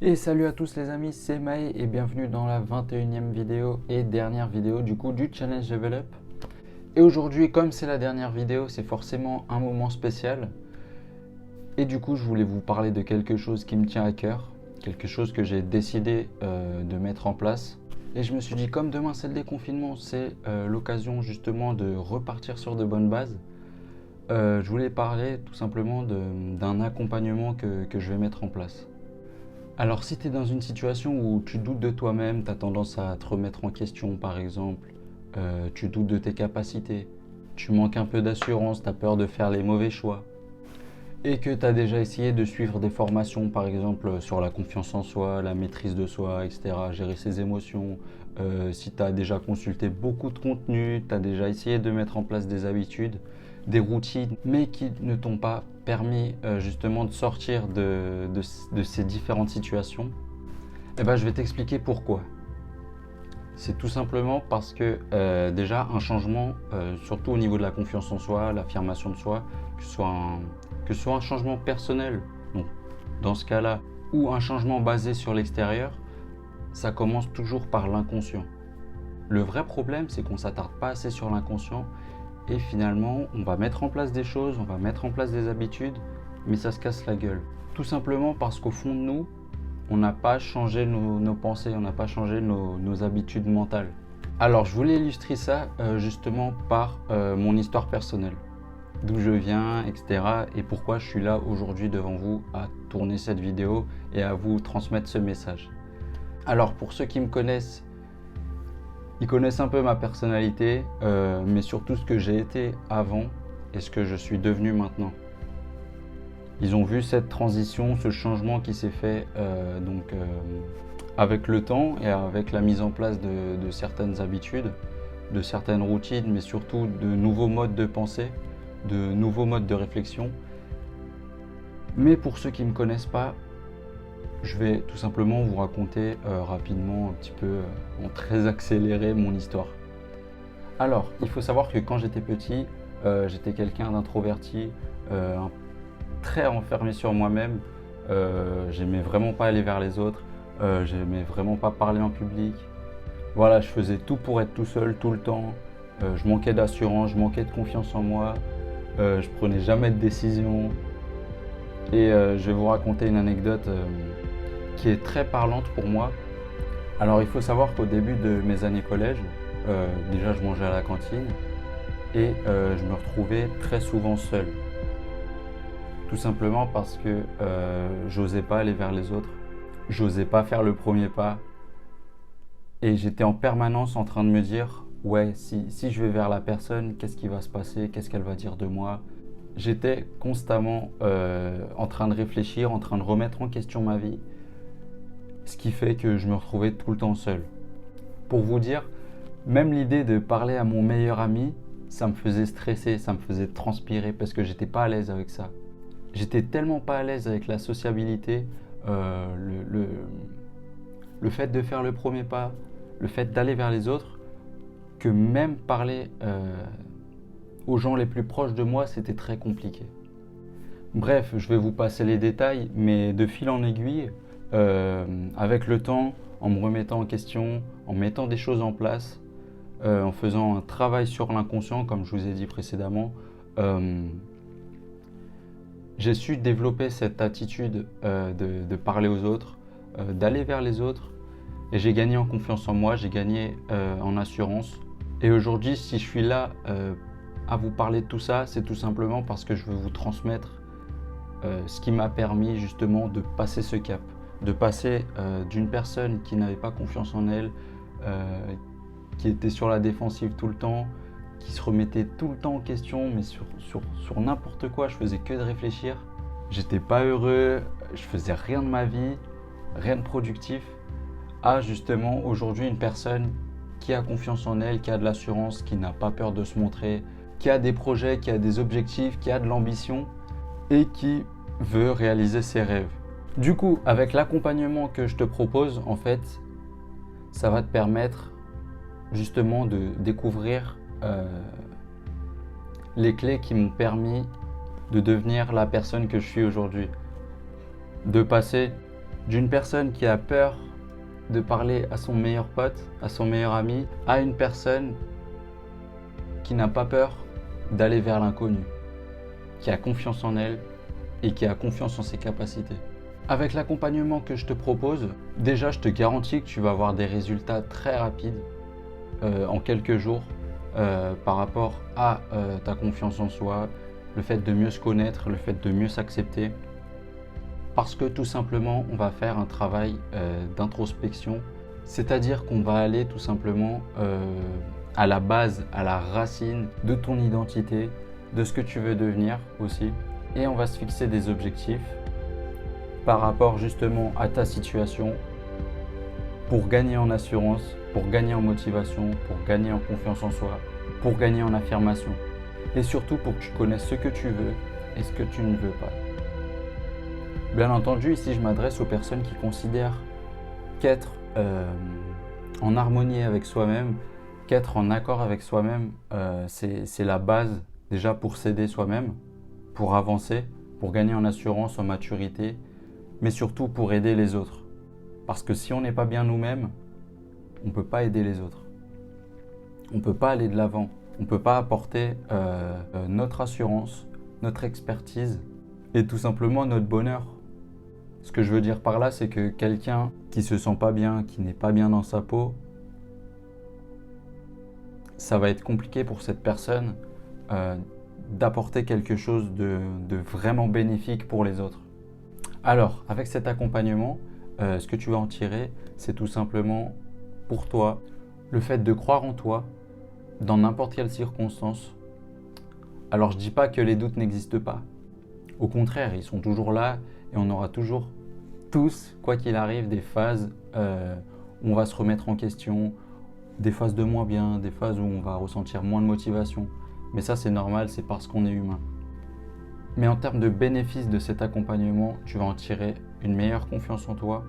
Et salut à tous les amis, c'est Maë et bienvenue dans la 21e vidéo et dernière vidéo du Challenge Level Up. Et aujourd'hui, comme c'est la dernière vidéo, c'est forcément un moment spécial. Et du coup, je voulais vous parler de quelque chose qui me tient à cœur, quelque chose que j'ai décidé de mettre en place. Et je me suis dit, comme demain c'est le déconfinement, c'est l'occasion justement de repartir sur de bonnes bases. Je voulais parler tout simplement d'un accompagnement que je vais mettre en place. Alors si tu es dans une situation où tu doutes de toi-même, tu as tendance à te remettre en question par exemple, tu doutes de tes capacités, tu manques un peu d'assurance, tu as peur de faire les mauvais choix, et que tu as déjà essayé de suivre des formations par exemple sur la confiance en soi, la maîtrise de soi, etc., gérer ses émotions, si tu as déjà consulté beaucoup de contenu, tu as déjà essayé de mettre en place des habitudes, des routines, mais qui ne t'ont pas permis justement de sortir de ces différentes situations, eh ben, je vais t'expliquer pourquoi. C'est tout simplement parce que déjà un changement, surtout au niveau de la confiance en soi, l'affirmation de soi, que ce soit un changement personnel, donc dans ce cas-là, ou un changement basé sur l'extérieur, ça commence toujours par l'inconscient. Le vrai problème, c'est qu'on ne s'attarde pas assez sur l'inconscient et finalement, on va mettre en place des choses, on va mettre en place des habitudes, mais ça se casse la gueule. Tout simplement parce qu'au fond de nous, on n'a pas changé nos pensées, on n'a pas changé nos habitudes mentales. Alors, je voulais illustrer ça justement par mon histoire personnelle. D'où je viens, etc. Et pourquoi je suis là aujourd'hui devant vous à tourner cette vidéo et à vous transmettre ce message. Alors, pour ceux qui me connaissent, ils connaissent un peu ma personnalité, mais surtout ce que j'ai été avant et ce que je suis devenu maintenant. Ils ont vu cette transition, ce changement qui s'est fait avec le temps et avec la mise en place de certaines habitudes, de certaines routines, mais surtout de nouveaux modes de pensée, de nouveaux modes de réflexion. Mais pour ceux qui ne me connaissent pas, je vais tout simplement vous raconter rapidement, un petit peu en très accéléré, mon histoire. Alors, il faut savoir que quand j'étais petit, j'étais quelqu'un d'introverti, très renfermé sur moi-même. J'aimais vraiment pas aller vers les autres, j'aimais vraiment pas parler en public. Voilà, je faisais tout pour être tout seul, tout le temps. Je manquais d'assurance, je manquais de confiance en moi, je prenais jamais de décision. Et je vais vous raconter une anecdote qui est très parlante pour moi. Alors il faut savoir qu'au début de mes années collège, déjà je mangeais à la cantine et je me retrouvais très souvent seul. Tout simplement parce que j'osais pas aller vers les autres, j'osais pas faire le premier pas et j'étais en permanence en train de me dire ouais, si je vais vers la personne, qu'est-ce qui va se passer, qu'est-ce qu'elle va dire de moi. J'étais constamment en train de réfléchir, en train de remettre en question ma vie, ce qui fait que je me retrouvais tout le temps seul. Pour vous dire, même l'idée de parler à mon meilleur ami, ça me faisait stresser, ça me faisait transpirer parce que j'étais pas à l'aise avec ça. J'étais tellement pas à l'aise avec la sociabilité, le fait de faire le premier pas, le fait d'aller vers les autres, que même parler aux gens les plus proches de moi, c'était très compliqué. Bref, je vais vous passer les détails, mais de fil en aiguille, avec le temps, en me remettant en question, en mettant des choses en place, en faisant un travail sur l'inconscient, comme je vous ai dit précédemment, j'ai su développer cette attitude de parler aux autres, d'aller vers les autres, et j'ai gagné en confiance en moi, j'ai gagné en assurance. Et aujourd'hui, si je suis là à vous parler de tout ça, c'est tout simplement parce que je veux vous transmettre ce qui m'a permis justement de passer ce cap, de passer d'une personne qui n'avait pas confiance en elle, qui était sur la défensive tout le temps, qui se remettait tout le temps en question, mais sur n'importe quoi, je faisais que de réfléchir. J'étais pas heureux, je faisais rien de ma vie, rien de productif, à justement aujourd'hui une personne qui a confiance en elle, qui a de l'assurance, qui n'a pas peur de se montrer, qui a des projets, qui a des objectifs, qui a de l'ambition et qui veut réaliser ses rêves. Du coup, avec l'accompagnement que je te propose, en fait, ça va te permettre justement de découvrir les clés qui m'ont permis de devenir la personne que je suis aujourd'hui. De passer D'une personne qui a peur de parler à son meilleur pote, à son meilleur ami, à une personne qui n'a pas peur d'aller vers l'inconnu, qui a confiance en elle et qui a confiance en ses capacités. Avec l'accompagnement que je te propose, déjà je te garantis que tu vas avoir des résultats très rapides en quelques jours par rapport à ta confiance en soi, le fait de mieux se connaître, le fait de mieux s'accepter. Parce que tout simplement, on va faire un travail d'introspection, c'est-à-dire qu'on va aller tout simplement à la base, à la racine de ton identité, de ce que tu veux devenir aussi. Et on va se fixer des objectifs par rapport justement à ta situation pour gagner en assurance, pour gagner en motivation, pour gagner en confiance en soi, pour gagner en affirmation. Et surtout pour que tu connaisses ce que tu veux et ce que tu ne veux pas. Bien entendu, ici je m'adresse aux personnes qui considèrent qu'être en harmonie avec soi-même, qu'être en accord avec soi-même, c'est la base déjà pour s'aider soi-même, pour avancer, pour gagner en assurance, en maturité, mais surtout pour aider les autres. Parce que si on n'est pas bien nous-mêmes, on ne peut pas aider les autres. On ne peut pas aller de l'avant. On ne peut pas apporter notre assurance, notre expertise et tout simplement notre bonheur. Ce que je veux dire par là, c'est que quelqu'un qui ne se sent pas bien, qui n'est pas bien dans sa peau, ça va être compliqué pour cette personne d'apporter quelque chose de vraiment bénéfique pour les autres. Alors, avec cet accompagnement, ce que tu vas en tirer, c'est tout simplement pour toi le fait de croire en toi dans n'importe quelle circonstance. Alors, je ne dis pas que les doutes n'existent pas. Au contraire, ils sont toujours là et on aura toujours tous, quoi qu'il arrive, des phases où on va se remettre en question, des phases de moins bien, des phases où on va ressentir moins de motivation. Mais ça, c'est normal, c'est parce qu'on est humain. Mais en termes de bénéfices de cet accompagnement, tu vas en tirer une meilleure confiance en toi,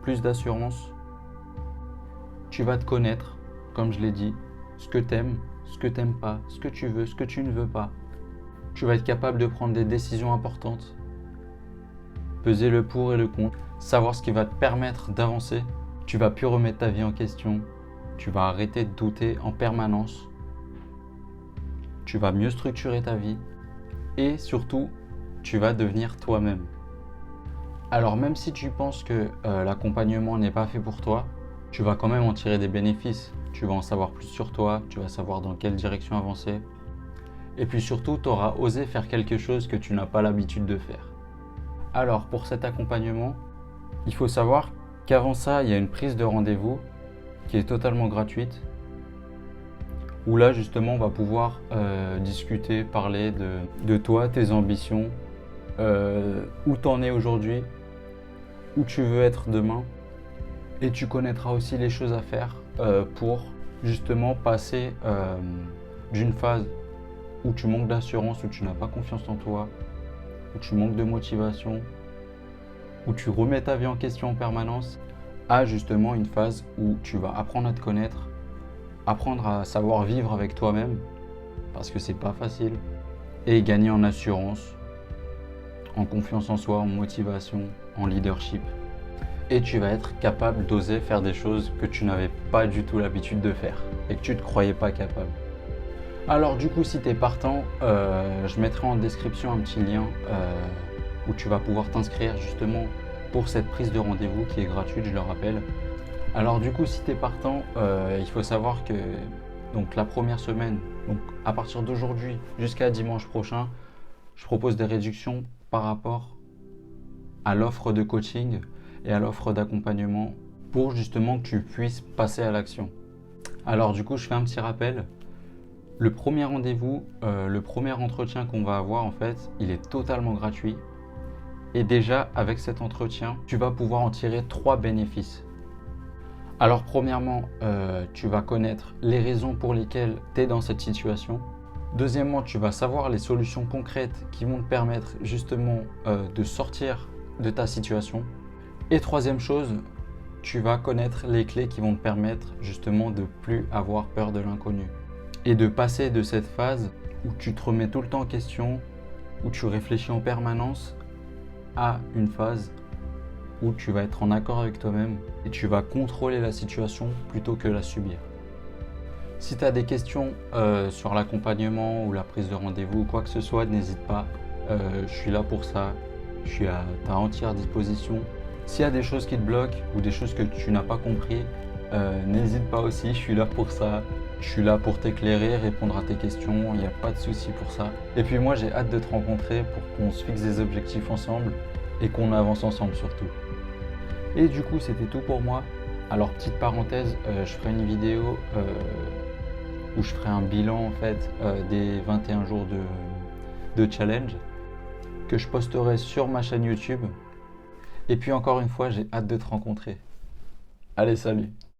plus d'assurance. Tu vas te connaître, comme je l'ai dit, ce que t'aimes, ce que t'aimes pas, ce que tu veux, ce que tu ne veux pas. Tu vas être capable de prendre des décisions importantes, peser le pour et le contre, savoir ce qui va te permettre d'avancer. Tu vas plus remettre ta vie en question, tu vas arrêter de douter en permanence. Tu vas mieux structurer ta vie. Et surtout, tu vas devenir toi-même. Alors même si tu penses que l'accompagnement n'est pas fait pour toi, tu vas quand même en tirer des bénéfices. Tu vas en savoir plus sur toi, tu vas savoir dans quelle direction avancer. Et puis surtout, tu auras osé faire quelque chose que tu n'as pas l'habitude de faire. Alors pour cet accompagnement, il faut savoir qu'avant ça, il y a une prise de rendez-vous qui est totalement gratuite. Où là justement on va pouvoir discuter, parler de toi, tes ambitions, où tu en es aujourd'hui, où tu veux être demain. Et tu connaîtras aussi les choses à faire pour justement passer d'une phase où tu manques d'assurance, où tu n'as pas confiance en toi, où tu manques de motivation, où tu remets ta vie en question en permanence, à justement une phase où tu vas apprendre à te connaître, apprendre à savoir vivre avec toi-même, parce que c'est pas facile, et gagner en assurance, en confiance en soi, en motivation, en leadership. Et tu vas être capable d'oser faire des choses que tu n'avais pas du tout l'habitude de faire et que tu ne te croyais pas capable. Alors du coup, si tu es partant, je mettrai en description un petit lien où tu vas pouvoir t'inscrire justement pour cette prise de rendez-vous qui est gratuite, je le rappelle. Alors du coup, si tu es partant, il faut savoir que donc, la première semaine, donc, à partir d'aujourd'hui jusqu'à dimanche prochain, je propose des réductions par rapport à l'offre de coaching et à l'offre d'accompagnement pour justement que tu puisses passer à l'action. Alors du coup, je fais un petit rappel. Le premier rendez-vous, le premier entretien qu'on va avoir en fait, il est totalement gratuit. Et déjà, avec cet entretien, tu vas pouvoir en tirer 3 bénéfices. Alors premièrement, tu vas connaître les raisons pour lesquelles tu es dans cette situation. Deuxièmement, tu vas savoir les solutions concrètes qui vont te permettre justement de sortir de ta situation. Et troisième chose, tu vas connaître les clés qui vont te permettre justement de plus avoir peur de l'inconnu. Et de passer de cette phase où tu te remets tout le temps en question, où tu réfléchis en permanence, à une phase où tu vas être en accord avec toi-même et tu vas contrôler la situation plutôt que la subir. Si tu as des questions sur l'accompagnement ou la prise de rendez-vous ou quoi que ce soit, n'hésite pas, je suis là pour ça, je suis à ta entière disposition. S'il y a des choses qui te bloquent ou des choses que tu n'as pas compris, n'hésite pas aussi, je suis là pour ça. Je suis là pour t'éclairer, répondre à tes questions, il n'y a pas de souci pour ça. Et puis moi j'ai hâte de te rencontrer pour qu'on se fixe des objectifs ensemble et qu'on avance ensemble surtout. Et du coup c'était tout pour moi. Alors petite parenthèse, je ferai une vidéo où je ferai un bilan en fait des 21 jours de challenge que je posterai sur ma chaîne YouTube. Et puis encore une fois j'ai hâte de te rencontrer. Allez, salut!